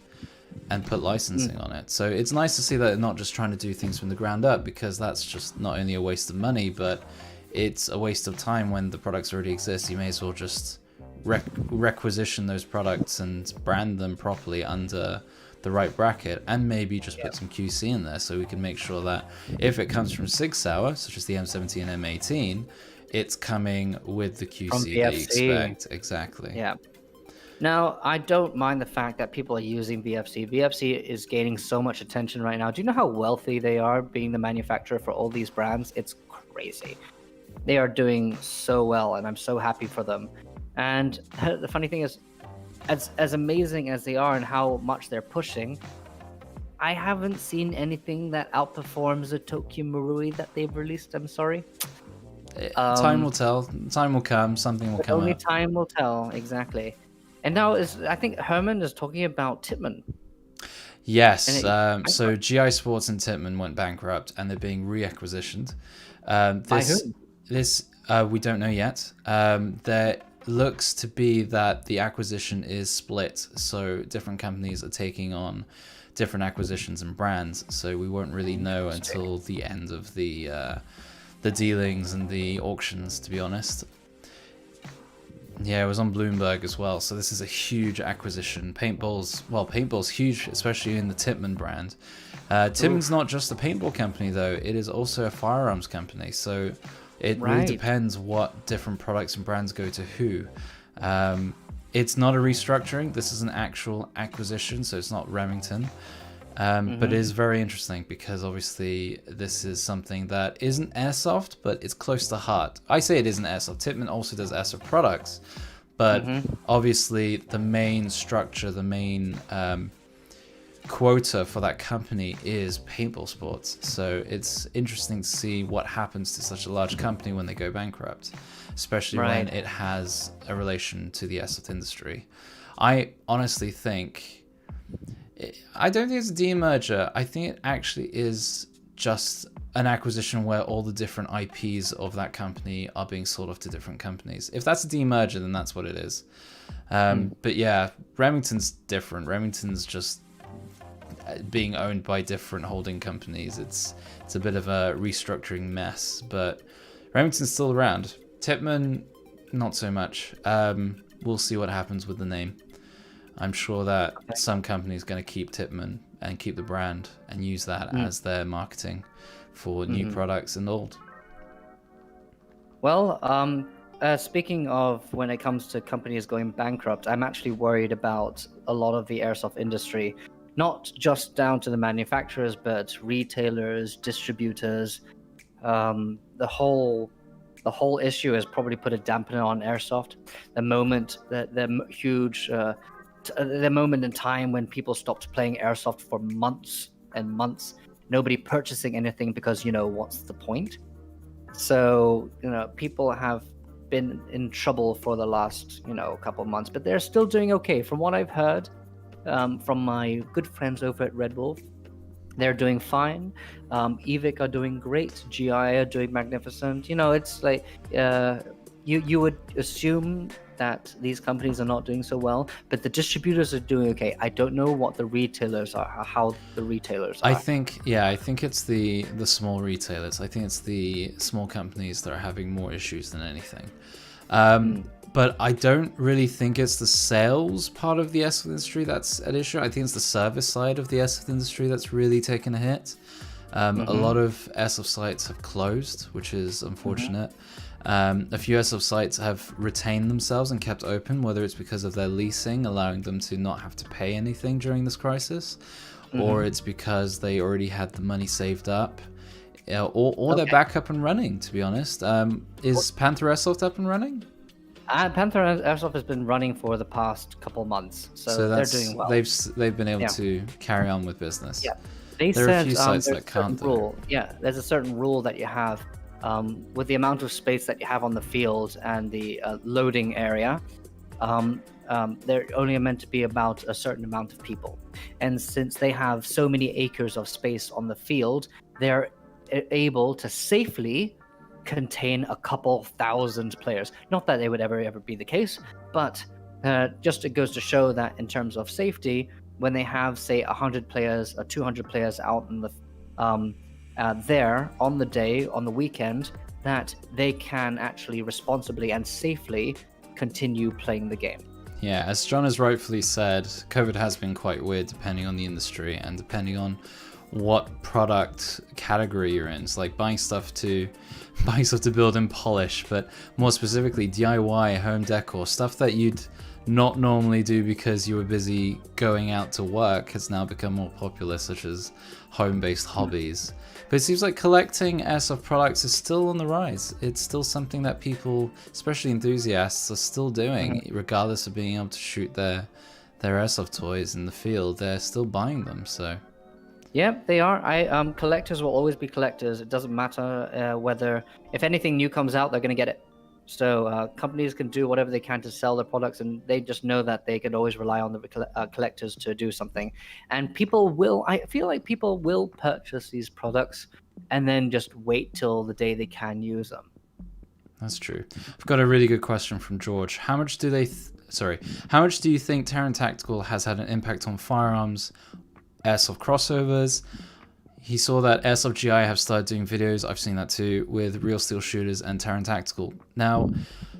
and put licensing on it. So it's nice to see that they're not just trying to do things from the ground up, because that's just not only a waste of money, but it's a waste of time. When the products already exist, you may as well just requisition those products and brand them properly under the right bracket, and maybe just put some QC in there so we can make sure that if it comes from Sig Sauer, such as the M17 and M18, it's coming with the QC that you expect. Exactly. Yeah. Now, I don't mind the fact that people are using VFC. VFC is gaining so much attention right now. Do you know how wealthy they are being the manufacturer for all these brands? It's crazy. They are doing so well, and I'm so happy for them. And the funny thing is, as amazing as they are and how much they're pushing, I haven't seen anything that outperforms the Tokyo Marui that they've released. I'm sorry. Time will tell. Time will come. Something will But come only up. time will tell. Exactly. And now I think Herman is talking about Tipman. Yes. And So GI Sports and Titman went bankrupt, and they're being reacquisitioned. by whom? This we don't know yet. There looks to be that the acquisition is split, so different companies are taking on different acquisitions and brands. So we won't really know until the end of the dealings and the auctions, to be honest. Yeah, it was on Bloomberg as well. So this is a huge acquisition. Paintball's huge, especially in the Titman brand. Titman's not just a paintball company, though. It is also a firearms company. So it really depends what different products and brands go to who. It's not a restructuring. This is an actual acquisition, so it's not Remington. But it is very interesting because obviously this is something that isn't Airsoft, but it's close to heart. I say it isn't Airsoft. Titman also does Airsoft products, but obviously the main structure, the main quota for that company is paintball sports. So it's interesting to see what happens to such a large company when they go bankrupt, especially when it has a relation to the Airsoft industry. I honestly think... I don't think it's a demerger. I think it actually is just an acquisition where all the different IPs of that company are being sold off to different companies. If that's a demerger, then that's what it is. But yeah, Remington's different. Remington's just being owned by different holding companies. It's a bit of a restructuring mess, but Remington's still around. Titman, not so much. We'll see what happens with the name. I'm sure that some company's going to keep Titman and keep the brand and use that as their marketing for new products and old. Well, speaking of when it comes to companies going bankrupt, I'm actually worried about a lot of the airsoft industry, not just down to the manufacturers, but retailers, distributors. The whole issue has probably put a dampener on airsoft. The moment that the moment in time when people stopped playing airsoft for months and months, nobody purchasing anything because, what's the point? So, people have been in trouble for the last, couple of months, but they're still doing okay. From what I've heard from my good friends over at Red Wolf, they're doing fine. Evic are doing great. GI are doing magnificent. It's like you would assume that these companies are not doing so well, but the distributors are doing okay. I don't know what the retailers are, how the retailers are. I think it's the small retailers. I think it's the small companies that are having more issues than anything. But I don't really think it's the sales part of the airsoft industry that's at issue. I think it's the service side of the airsoft industry that's really taken a hit. A lot of airsoft sites have closed, which is unfortunate. A few airsoft sites have retained themselves and kept open, whether it's because of their leasing, allowing them to not have to pay anything during this crisis, or it's because they already had the money saved up, or they're back up and running, to be honest. Is Panther Airsoft up and running? Panther Airsoft has been running for the past couple months, so they're doing well. They've been able to carry on with business. Yeah, there are a few sites that can't. Yeah, there's a certain rule that you have with the amount of space that you have on the field and the loading area. They're only meant to be about a certain amount of people, and since they have so many acres of space on the field, they're able to safely contain a couple thousand players. Not that they would ever be the case, but just it goes to show that in terms of safety, when they have, say, 100 players or 200 players out in the there on the day, on the weekend, that they can actually responsibly and safely continue playing the game. Yeah, as John has rightfully said, COVID has been quite weird depending on the industry and depending on what product category you're in. It's like buying stuff to build and polish, but more specifically DIY, home decor, stuff that you'd not normally do because you were busy going out to work has now become more popular, such as home-based hobbies. But it seems like collecting airsoft products is still on the rise. It's still something that people, especially enthusiasts, are still doing, regardless of being able to shoot their airsoft toys in the field. They're still buying them, so... Yeah, they are. Collectors will always be collectors. It doesn't matter whether, if anything new comes out, they're going to get it. So companies can do whatever they can to sell their products, and they just know that they can always rely on the collectors to do something. And people will, I feel like people will purchase these products and then just wait till the day they can use them. That's true. I've got a really good question from George. How much do they... How much do you think Taran Tactical has had an impact on firearms, airsoft crossovers? He saw that Airsoft GI have started doing videos, I've seen that too, with Real Steel Shooters and Taran Tactical. Now,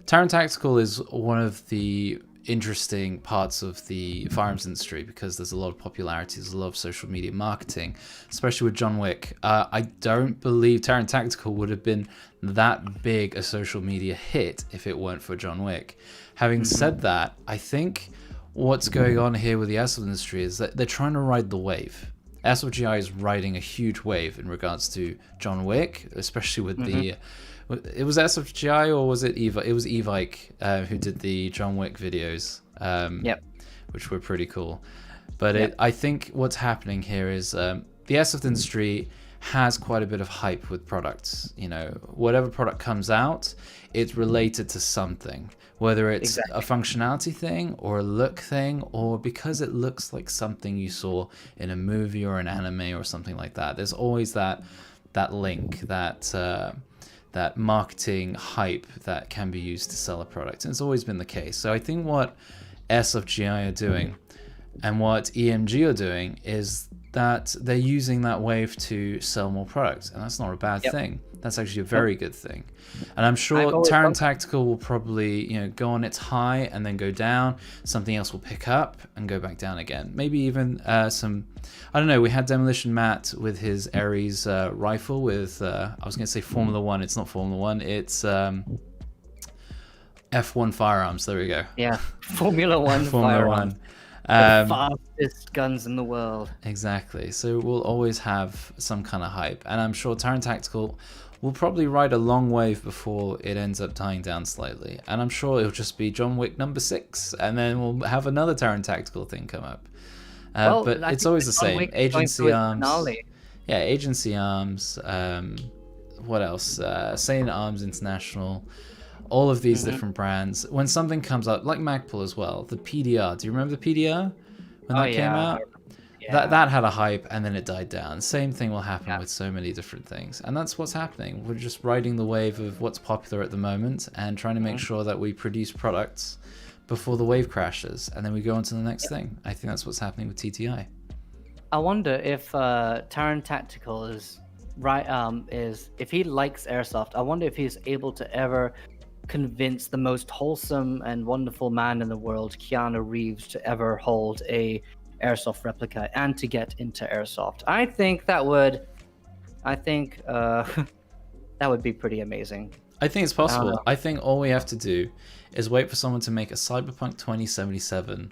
Taran Tactical is one of the interesting parts of the firearms industry because there's a lot of popularity, there's a lot of social media marketing, especially with John Wick. I don't believe Taran Tactical would have been that big a social media hit if it weren't for John Wick. Having said that, I think what's going on here with the airsoft industry is that they're trying to ride the wave. Airsoft GI is riding a huge wave in regards to John Wick, especially with the... It was Airsoft GI or was it Eva? It was Evike who did the John Wick videos, which were pretty cool. But I think what's happening here is the airsoft industry has quite a bit of hype with products. You know, whatever product comes out, it's related to something. Whether it's a functionality thing or a look thing, or because it looks like something you saw in a movie or an anime or something like that. There's always that link, that marketing hype that can be used to sell a product. And it's always been the case. So I think what Airsoft GI are doing and what EMG are doing is that they're using that wave to sell more products. And that's not a bad thing. That's actually a very good thing. And I'm sure Taran Tactical will probably, go on its high and then go down. Something else will pick up and go back down again. Maybe even I don't know, we had Demolition Matt with his Ares rifle with, I was going to say Formula One. It's not Formula One. It's F1 Firearms. There we go. Yeah, Formula One Firearms. The fastest guns in the world. Exactly. So we'll always have some kind of hype. And I'm sure Taran Tactical will probably ride a long wave before it ends up dying down slightly. And I'm sure it'll just be John Wick number 6. And then we'll have another Taran Tactical thing come up. But it's always the same. Agency Arms. Yeah, Agency Arms. What else? Sane Arms International. All of these different brands. When something comes up, like Magpul as well, the PDR. Do you remember the PDR when that came out? Yeah. That had a hype and then it died down. Same thing will happen with so many different things. And that's what's happening. We're just riding the wave of what's popular at the moment and trying to make sure that we produce products before the wave crashes. And then we go on to the next thing. I think that's what's happening with TTI. I wonder if Taran Tactical is if he likes airsoft, I wonder if he's able to ever convince the most wholesome and wonderful man in the world, Keanu Reeves, to ever hold a airsoft replica and to get into airsoft. I think that would be pretty amazing. I think it's possible. I think all we have to do is wait for someone to make a Cyberpunk 2077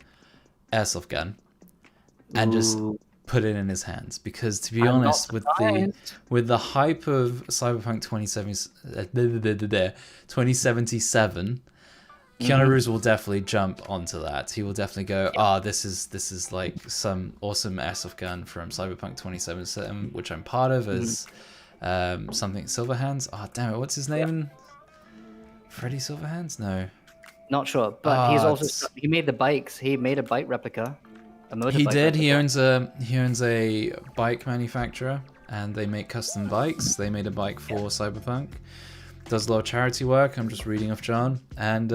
airsoft gun and just put it in his hands, because to be honest, with the hype of Cyberpunk 2077, Keanu Reeves will definitely jump onto that. He will definitely go, this is like some awesome airsoft gun from Cyberpunk 2077, which I'm part of as something Silverhands. Oh damn it, what's his name? Freddy Silverhands? No, not sure, but he made the bikes. He made a bike replica. He did. He owns a bike manufacturer, and they make custom bikes. They made a bike for Cyberpunk. Does a lot of charity work. I'm just reading off John, and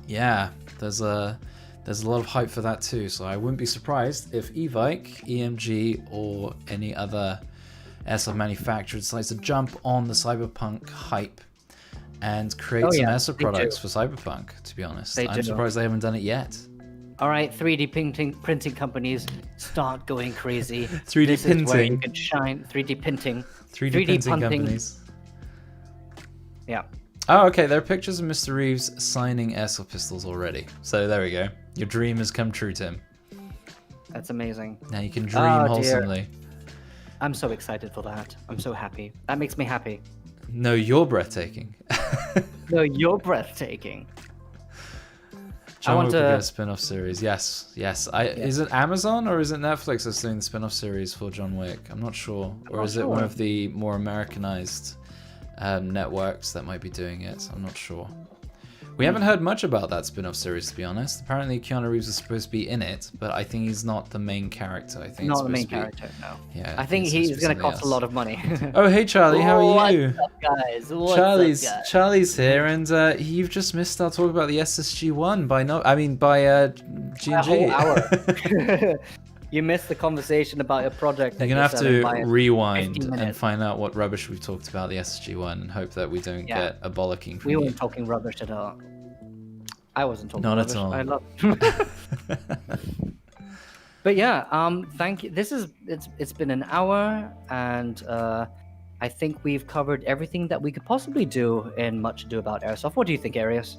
there's a lot of hype for that too. So I wouldn't be surprised if Evike, EMG, or any other airsoft manufacturer decides to jump on the Cyberpunk hype and create some airsoft products for Cyberpunk. To be honest, I'm surprised they haven't done it yet. All right, 3D printing companies, start going crazy. 3D this printing. Is where you can shine. 3D printing. 3D printing companies. Yeah. Oh, okay. There are pictures of Mr. Reeves signing airsoft pistols already. So there we go. Your dream has come true, Tim. That's amazing. Now you can dream wholesomely. I'm so excited for that. I'm so happy. That makes me happy. No, you're breathtaking. No, you're breathtaking. John want Wick will get a to. spin-off series. Yes. Is it Amazon or is it Netflix that's doing the spin-off series for John Wick? I'm not sure. Or is it one of the more Americanized networks that might be doing it? I'm not sure. We haven't heard much about that spin-off series, to be honest. Apparently, Keanu Reeves is supposed to be in it, but I think he's not the main character. I think Not the main character, no. Yeah, I think he's going to cost a lot of money. Oh, hey Charlie, how are you? What's up, guys? What's up, guys? Charlie's here, and you've just missed our talk about the SSG1 by G&G. A whole hour. You missed the conversation about your project. You're gonna have to rewind and find out what rubbish we've talked about the SSG1, and hope that we don't get a bollocking from you. We weren't talking rubbish at all. I wasn't talking Not rubbish. at all. I love. But yeah, thank you. It's been an hour, and I think we've covered everything that we could possibly do in Much Ado About Airsoft. What do you think, Arius?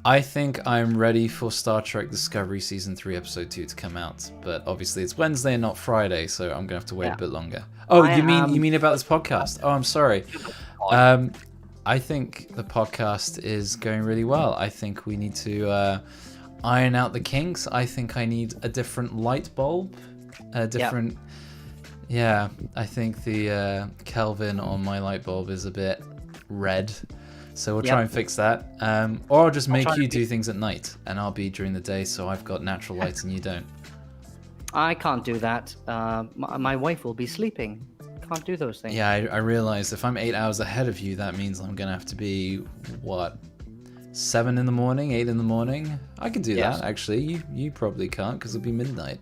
I think I'm ready for Star Trek Discovery Season 3 Episode 2 to come out, but obviously it's Wednesday and not Friday, so I'm gonna have to wait a bit longer. Oh, you mean about this podcast? Oh, I'm sorry. I think the podcast is going really well. I think we need to iron out the kinks. I think I need a different light bulb, a different. Yeah, I think the Kelvin on my light bulb is a bit red. So we'll try and fix that. Or I'll just make you do things at night, and I'll be during the day, so I've got natural light and you don't. I can't do that. My wife will be sleeping. Can't do those things. Yeah, I realize if I'm 8 hours ahead of you, that means I'm going to have to be, what, 7 in the morning, 8 in the morning? I could do that, actually. You probably can't, because it'll be midnight.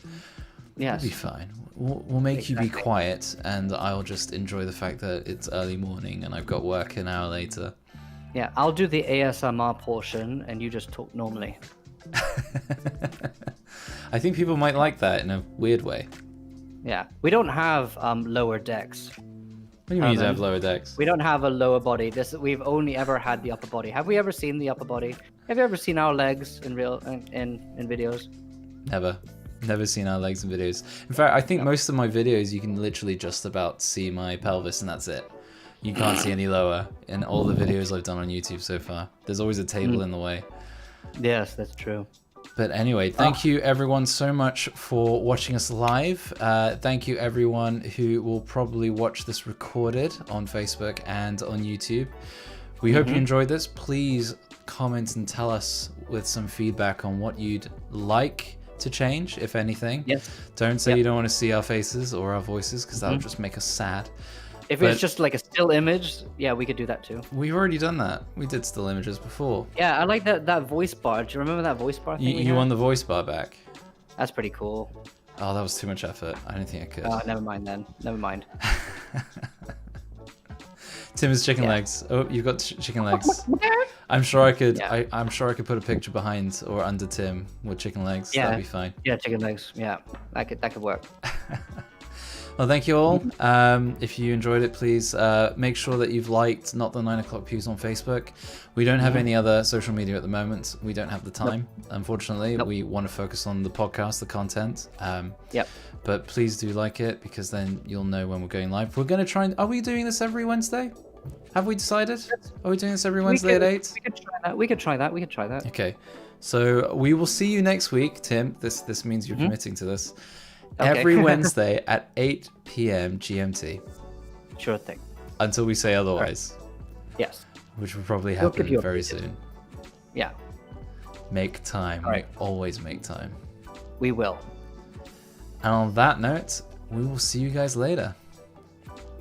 Yes. It'll be fine. We'll make you be quiet, and I'll just enjoy the fact that it's early morning, and I've got work an hour later. Yeah, I'll do the ASMR portion, and you just talk normally. I think people might like that in a weird way. Yeah, we don't have lower decks. What do you mean you don't have lower decks? We don't have a lower body. We've only ever had the upper body. Have we ever seen the upper body? Have you ever seen our legs in videos? Never seen our legs in videos. In fact, I think most of my videos you can literally just about see my pelvis, and that's it. You can't see any lower in all the videos I've done on YouTube so far. There's always a table in the way. Yes, that's true. But anyway, thank you everyone so much for watching us live. Thank you everyone who will probably watch this recorded on Facebook and on YouTube. We hope you enjoyed this. Please comment and tell us with some feedback on what you'd like to change, if anything. Yes. Don't say you don't want to see our faces or our voices, because that would just make us sad. If it's just like a still image, yeah, we could do that too. We've already done that. We did still images before. Yeah, I like that voice bar. Do you remember that voice bar thing? You want the voice bar back? That's pretty cool. Oh, that was too much effort. I don't think I could. Oh, never mind then. Never mind. Tim is chicken legs. Oh, you've got chicken legs. I'm sure I could. Yeah. I'm sure I could put a picture behind or under Tim with chicken legs. Yeah, that'd be fine. Yeah, chicken legs. Yeah, that could work. Well, thank you all. If you enjoyed it, please make sure that you've liked Not the 9 O'Clock Pews on Facebook. We don't have any other social media at the moment. We don't have the time, unfortunately. We want to focus on the podcast, the content. But please do like it, because then you'll know when we're going live. We're going to try and... Are we doing this every Wednesday? Have we decided? Are we doing this every Wednesday at 8? We could try that. Okay. So we will see you next week, Tim. This means you're committing to this. Every Wednesday at 8 p.m. GMT. Sure thing. Until we say otherwise. Yes. Which will probably happen very soon. Yeah. Make time. We always make time. We will. And on that note, we will see you guys later.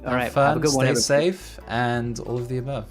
All right. Have fun, have a good one, stay safe, and all of the above.